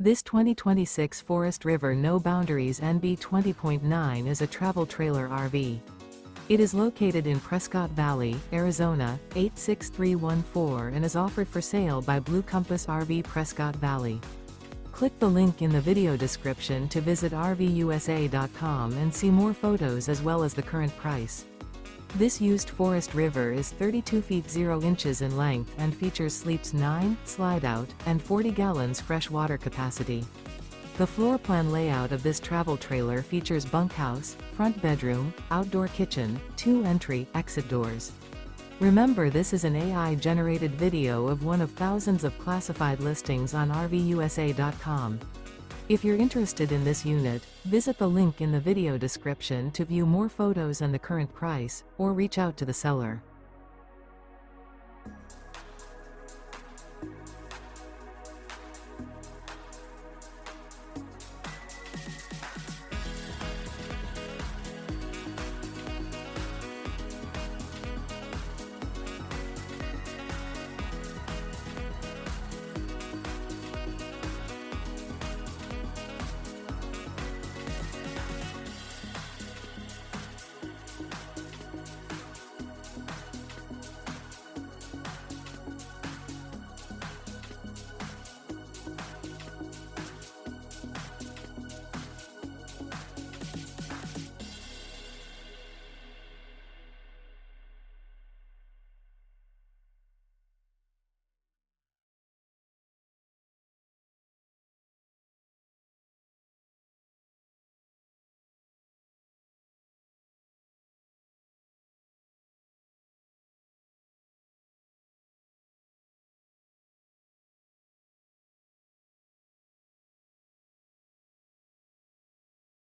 This 2026 Forest River No Boundaries NB 20.9 is a travel trailer RV. It is located in Prescott Valley, Arizona, 86314 and is offered for sale by Blue Compass RV Prescott Valley. Click the link in the video description to visit RVUSA.com and see more photos as well as the current price. This used Forest River is 32 feet 0 inches in length and features sleeps 9, slide-out, and 40 gallons fresh water capacity. The floor plan layout of this travel trailer features bunkhouse, front bedroom, outdoor kitchen, 2 entry/exit doors. Remember, this is an AI-generated video of one of thousands of classified listings on RVUSA.com. If you're interested in this unit, visit the link in the video description to view more photos and the current price, or reach out to the seller.